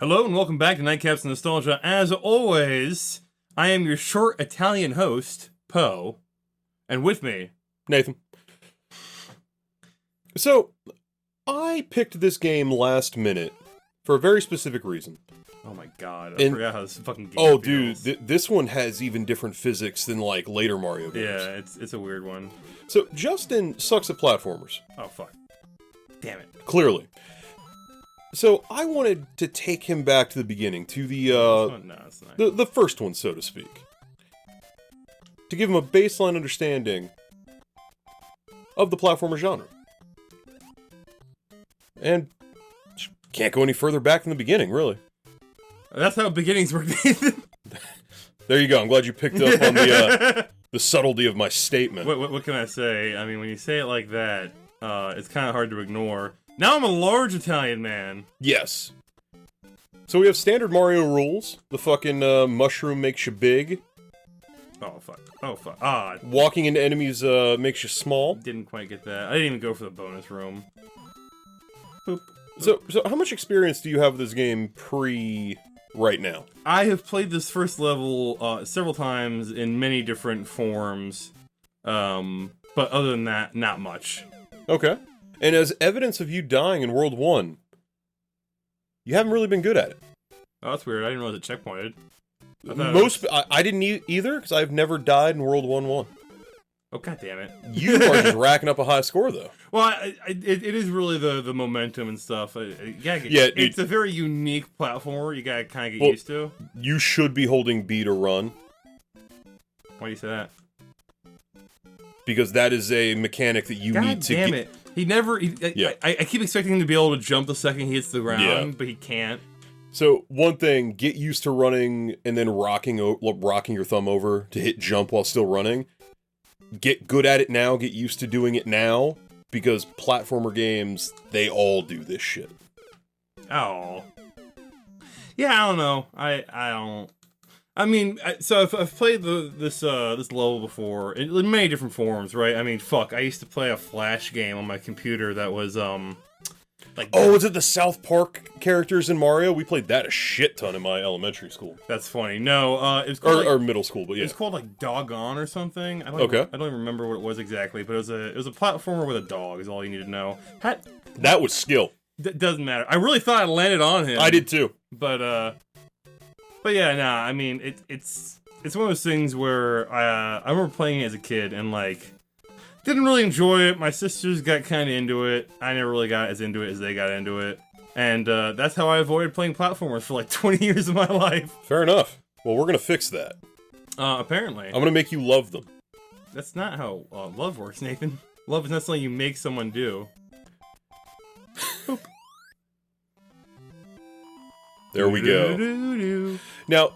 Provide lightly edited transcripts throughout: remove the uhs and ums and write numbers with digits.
Hello and welcome back to Nightcaps Nostalgia. As always, I am your short Italian host, Poe, and with me, Nathan. So, I picked this game last minute for a very specific reason. oh my god, I forgot how this fucking game Oh, feels. dude, this one has even different physics than, like, later Mario games. Yeah, it's a weird one. So, Justin sucks at platformers. Oh, fuck. Damn it. Clearly. So, I wanted to take him back to the beginning, to the, No, it's not. the first one, so to speak. To give him a baseline understanding of the platformer genre. And can't go any further back than the beginning, really. That's how beginnings work, Nathan. There you go. I'm glad you picked up on the subtlety of my statement. What can I say? I mean, when you say it like that, it's kind of hard to ignore. Now I'm a large Italian man. Yes. So we have standard Mario rules. The fucking mushroom makes you big. Oh, fuck. Oh, fuck. Ah, Walking into enemies makes you small. didn't quite get that. I didn't even go for the bonus room. Boop. So how much experience do you have with this game right now? I have played this first level several times in many different forms, but other than that, not much. Okay. And as evidence of you dying in World 1, you haven't really been good at it. Oh, that's weird. I didn't realize it checkpointed. I didn't either, because I've never died in World 1-1. Oh, god damn it. You are just racking up a high score, though. Well, it is really the momentum and stuff. It's a very unique platformer. You gotta kind of get used to. You should be holding B to run. Why do you say that? Because that is a mechanic that you need to damn it. He never... I keep expecting him to be able to jump the second he hits the ground, but he can't. So, one thing, get used to running and then rocking your thumb over to hit jump while still running. Get good at it now, get used to doing it now, because platformer games, they all do this shit. Oh. Yeah, I don't know. I don't... I mean, so I've played this level before in many different forms, right? I mean, fuck, I used to play a Flash game on my computer that was, was it the South Park characters in Mario? We played that a shit ton in my elementary school. That's funny. No, it was called... Or middle school, but yeah. It was called, like, Doggone or something. I don't even remember what it was exactly, but it was a platformer with a dog is all you need to know. That was skill. Doesn't matter. I really thought I landed on him. I did too. But yeah, nah, I mean, it's one of those things where I remember playing it as a kid and, like, didn't really enjoy it. My sisters got kind of into it. I never really got as into it as they got into it. And that's how I avoided playing platformers for, like, 20 years of my life. Fair enough. Well, we're gonna fix that. Apparently. I'm gonna make you love them. That's not how love works, Nathan. Love is not something you make someone do. Boop. There we go. Now,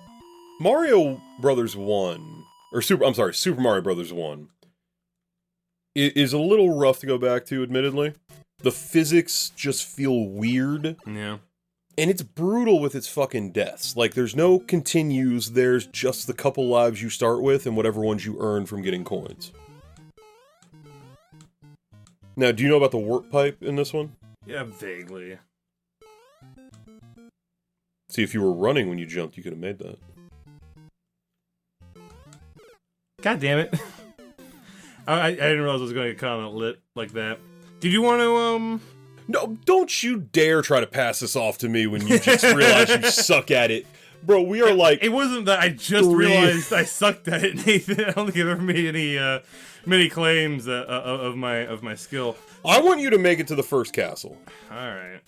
Mario Brothers 1, or Super Mario Brothers 1, is a little rough to go back to, admittedly. The physics just feel weird. Yeah. And it's brutal with its fucking deaths. Like, there's no continues, there's just the couple lives you start with and whatever ones you earn from getting coins. Now, do you know about the warp pipe in this one? Yeah, vaguely. See, if you were running when you jumped, you could have made that. God damn it. I didn't realize I was going to get kind of lit like that. Did you want to, No, don't you dare try to pass this off to me when you just realize you suck at it. Bro, we are like... It wasn't that I just realized I sucked at it, Nathan. I don't think I've ever made many claims of my skill. I want you to make it to the first castle. Alright.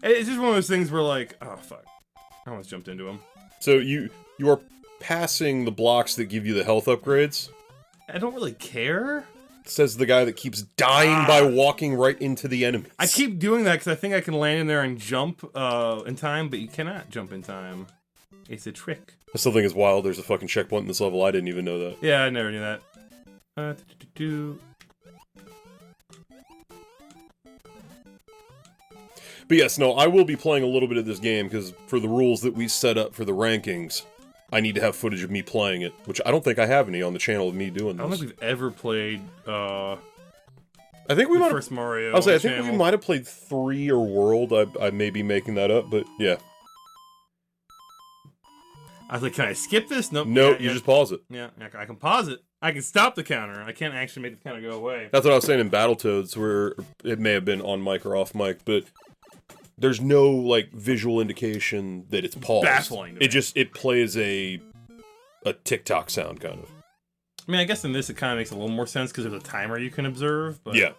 It's just one of those things where, like, oh, fuck. I almost jumped into him. So you are passing the blocks that give you the health upgrades? I don't really care. Says the guy that keeps dying by walking right into the enemies. I keep doing that because I think I can land in there and jump in time, but you cannot jump in time. It's a trick. I still think it's wild. There's a fucking checkpoint in this level. I didn't even know that. Yeah, I never knew that. But yes, no, I will be playing a little bit of this game, because for the rules that we set up for the rankings, I need to have footage of me playing it, which I don't think I have any on the channel of me doing this. I don't think we've ever played I think we might first Mario. I think we might have played 3 or World. I may be making that up, but yeah. I was like, can I skip this? Nope. Nope, you just pause it. Yeah, I can pause it. I can stop the counter. I can't actually make the counter go away. That's what I was saying in Battletoads, where it may have been on mic or off mic, but there's no, like, visual indication that it's paused. Baffling to me. It plays a TikTok sound, kind of. I mean, I guess in this it kind of makes a little more sense because there's a timer you can observe, but... Yeah.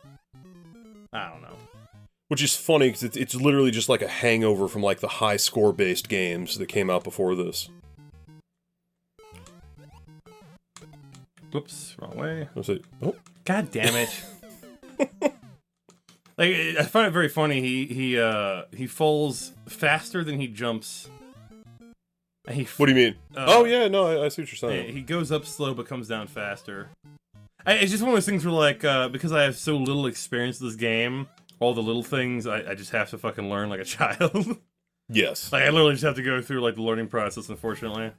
I don't know. Which is funny, because it's literally just like a hangover from, like, the high score-based games that came out before this. Whoops, wrong way. Oh. God damn it. Like, I find it very funny. He falls faster than he jumps. What do you mean? Oh, yeah, no, I see what you're saying. He goes up slow but comes down faster. It's just one of those things where, like, because I have so little experience with this game, all the little things, I just have to fucking learn like a child. Yes. Like, I literally just have to go through, like, the learning process, unfortunately.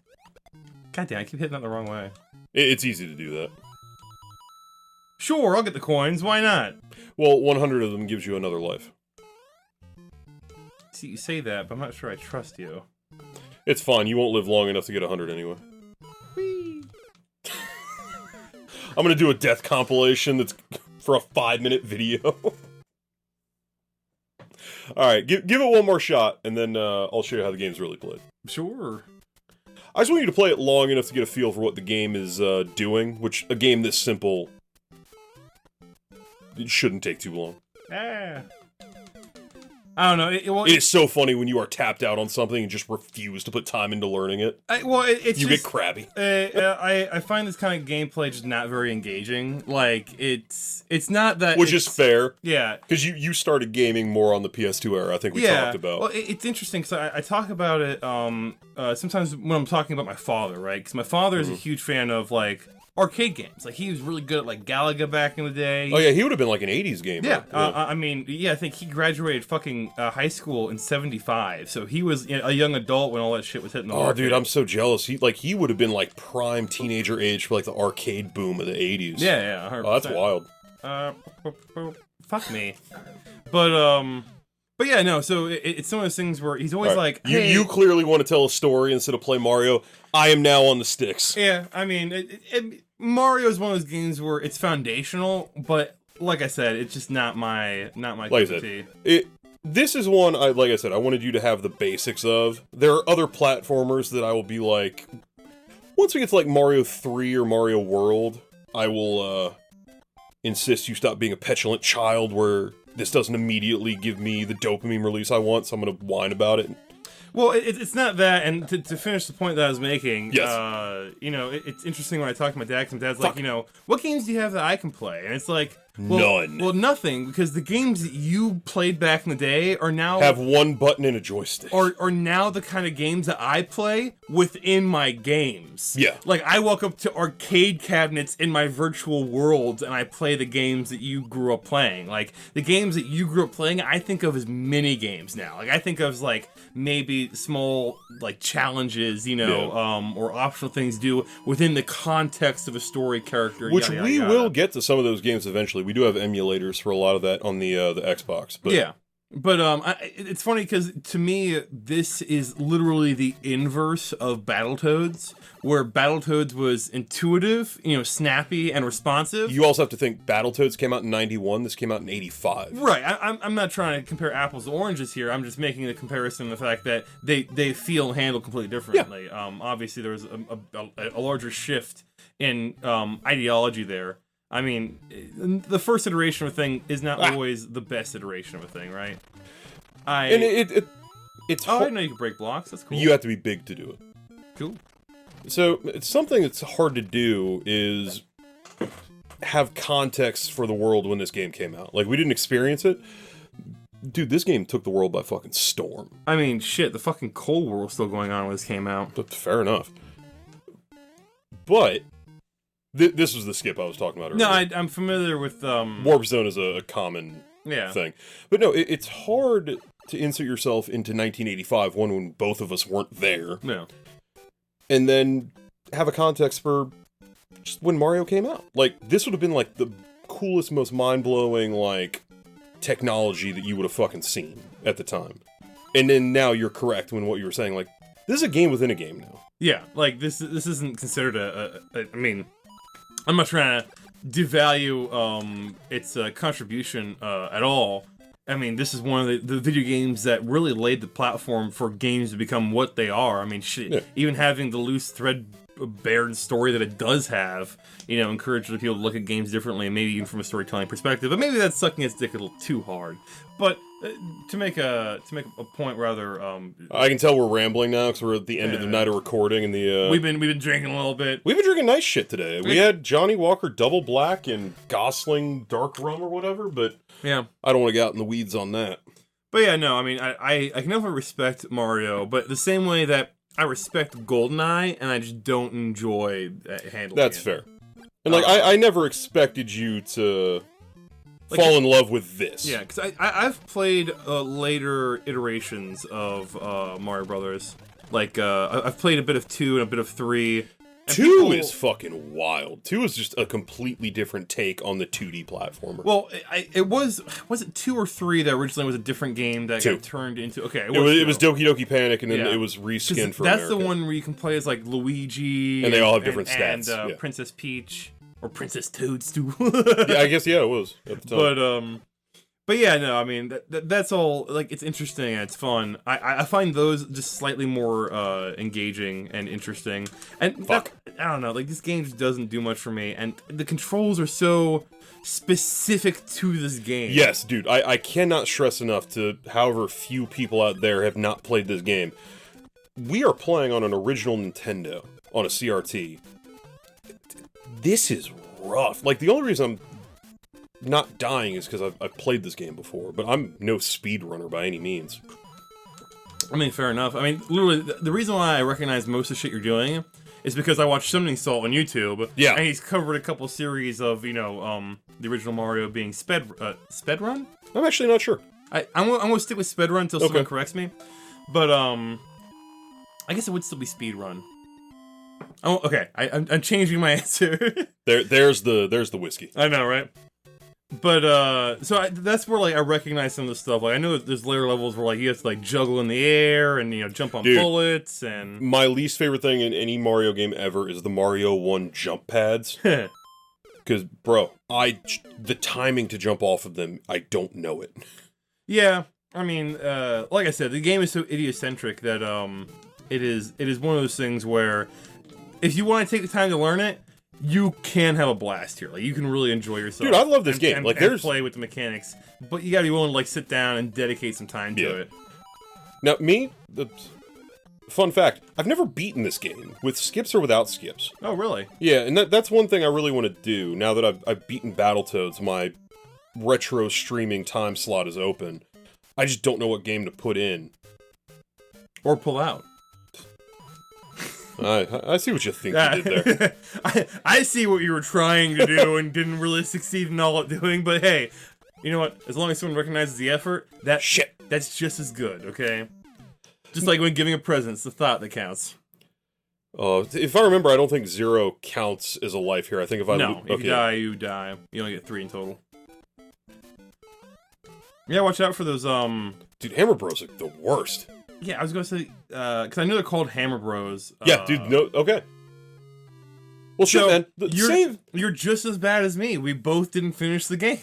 God damn, I keep hitting that the wrong way. It's easy to do that. Sure, I'll get the coins. Why not? Well, 100 of them gives you another life. See, you say that, but I'm not sure I trust you. It's fine. You won't live long enough to get 100 anyway. Whee! I'm gonna do a death compilation that's for a 5-minute video. Alright, give it one more shot, and then I'll show you how the game's really played. Sure. I just want you to play it long enough to get a feel for what the game is doing, which a game this simple, it shouldn't take too long. I don't know. It is so funny when you are tapped out on something and just refuse to put time into learning it. You get crabby. I find this kind of gameplay just not very engaging. Like, it's not that... Which is fair. Yeah. Because you started gaming more on the PS2 era, I think we talked about. Well, it's interesting, because I talk about it sometimes when I'm talking about my father, right? Because my father is a huge fan of, like, arcade games. Like, he was really good at, like, Galaga back in the day. Oh, yeah, he would have been, like, an 80s gamer. Yeah, I mean, I think he graduated fucking high school in 75, so he was a young adult when all that shit was hitting the market. Oh, dude, I'm so jealous. He would have been, like, prime teenager age for, like, the arcade boom of the 80s. Yeah, 100%. Oh, that's wild. Fuck me. But yeah, no, so it's one of those things where he's always like, hey... You clearly want to tell a story instead of play Mario. I am now on the sticks. Yeah, I mean, Mario is one of those games where it's foundational, but like I said, it's just not my cup of tea. This is one, like I said, I wanted you to have the basics of. There are other platformers that I will be like... Once we get to, like, Mario 3 or Mario World, I will, insist you stop being a petulant child where this doesn't immediately give me the dopamine release I want, so I'm gonna whine about it. Well, it's not that, and to finish the point that I was making, yes. It's interesting when I talk to my dad, because my dad's like, what games do you have that I can play? And it's like, none. Well, nothing, because the games that you played back in the day are now... have one button and a joystick. Are now the kind of games that I play within my games. Yeah. Like, I walk up to arcade cabinets in my virtual worlds, and I play the games that you grew up playing. Like, the games that you grew up playing, I think of as mini games now. Like, I think of as, like, maybe small, like, challenges, or optional things to do within the context of a story character. Which we will get to some of those games eventually. We do have emulators for a lot of that on the Xbox. But. Yeah. But it's funny because to me, this is literally the inverse of Battletoads, where Battletoads was intuitive, snappy and responsive. You also have to think Battletoads came out in 91, this came out in 85. Right, I'm not trying to compare apples to oranges here, I'm just making the comparison of the fact that they feel and handle completely differently. Yeah. Obviously there was a larger shift in ideology there. I mean, the first iteration of a thing is not always the best iteration of a thing, right? It's I didn't know you could break blocks. That's cool. You have to be big to do it. Cool. So, it's something that's hard to do is have context for the world when this game came out. Like, we didn't experience it. Dude, this game took the world by fucking storm. I mean, shit, the fucking Cold War was still going on when this came out. But fair enough. But... this was the skip I was talking about earlier. No, I'm familiar with... Warp Zone is a common thing. But no, it's hard to insert yourself into 1985, one when both of us weren't there. Yeah. And then have a context for just when Mario came out. Like, this would have been like the coolest, most mind-blowing, like, technology that you would have fucking seen at the time. And then now you're correct when what you were saying, like, this is a game within a game now. Yeah, like, this isn't considered I mean, I'm not trying to devalue its contribution at all. I mean, this is one of the video games that really laid the platform for games to become what they are. I mean, shit, yeah. Even having the loose thread-bare story that it does have, you know, encourages people to look at games differently, maybe even from a storytelling perspective. But maybe that's sucking its dick a little too hard. But to make a point, rather, I can tell we're rambling now because we're at the end of the night of recording, and we've been drinking a little bit. We've been drinking nice shit today. We had Johnny Walker Double Black and Gosling Dark Rum or whatever, but yeah, I don't want to get out in the weeds on that. But yeah, no, I mean, I can definitely respect Mario, but the same way that I respect GoldenEye, and I just don't enjoy handling That's fair. And like, I never expected you to fall in love with this. Yeah, because I've played later iterations of Mario Brothers. Like, I've played a bit of 2 and a bit of 3. 2 is fucking wild. 2 is just a completely different take on the 2D platformer. Well, it was it 2 or 3 that originally was a different game that got turned into... Okay, it was Doki Doki Panic, and then it was reskinned for That's America. the one where you can play as, like, Luigi... And they all have different stats. And Princess Peach... Or Princess Toadstool. Yeah, I guess, yeah, it was at the time. But yeah, no, I mean, that's all, like, it's interesting and it's fun. I find those just slightly more engaging and interesting. And I don't know, like, this game just doesn't do much for me. And the controls are so specific to this game. Yes, dude, I cannot stress enough to however few people out there have not played this game. We are playing on an original Nintendo, on a CRT. This is rough. Like, the only reason I'm not dying is because I've played this game before, but I'm no speedrunner by any means. I mean, fair enough. I mean, literally, the reason why I recognize most of the shit you're doing is because I watched Summoning Salt on YouTube. Yeah. And he's covered a couple series of, you know, the original Mario being Spedrun? I'm actually not sure. I'm going to stick with Spedrun until someone corrects me. But, I guess it would still be Speedrun. Oh, okay. I'm changing my answer. There's the whiskey. I know, right? But that's where like I recognize some of the stuff. Like I know that there's layer levels where like you have to like juggle in the air and jump on bullets and. My least favorite thing in any Mario game ever is the Mario 1 jump pads. Because bro, the timing to jump off of them, I don't know it. Yeah, I mean, like I said, the game is so idiocentric that it is one of those things where. If you want to take the time to learn it, you can have a blast here. Like you can really enjoy yourself. Dude, I love this game. Like and play with the mechanics, but you gotta be willing to like sit down and dedicate some time to it. Now, fun fact: I've never beaten this game with skips or without skips. Oh, really? Yeah, and that's one thing I really want to do now that I've beaten Battletoads. My retro streaming time slot is open. I just don't know what game to put in or pull out. I see what you think you did there. I see what you were trying to do and didn't really succeed in all of doing, but hey, you know what? As long as someone recognizes the effort, that's just as good, okay? Just like when giving a present, it's the thought that counts. If I remember, I don't think 0 counts as a life here. I think if I... No, if you die, you die. You only get 3 in total. Yeah, watch out for those, Dude, Hammer Bros are the worst. Yeah, I was gonna say, because I know they're called Hammer Bros. Yeah, dude, no, okay. Well, shit, man. You're just as bad as me. We both didn't finish the game.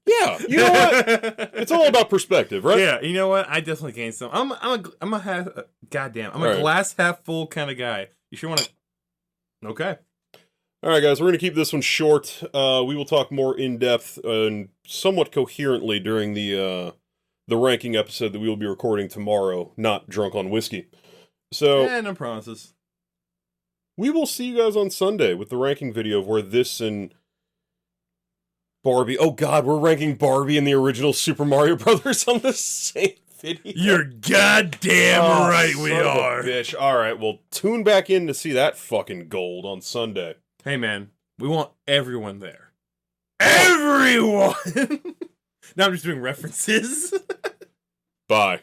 Yeah, you know what? It's all about perspective, right? Yeah, you know what? I definitely gained some. I'm a half. Goddamn, I'm a glass half full kind of guy. You sure want to? Okay. All right, guys, we're gonna keep this one short. We will talk more in depth and somewhat coherently during the ranking episode that we will be recording tomorrow, not drunk on whiskey. So, no promises. We will see you guys on Sunday with the ranking video of where this and Barbie... Oh god, we're ranking Barbie and the original Super Mario Brothers on the same video. You're goddamn right we are. Bitch. Alright, well, tune back in to see that fucking gold on Sunday. Hey man, we want everyone there. Everyone! Now I'm just doing references. Bye.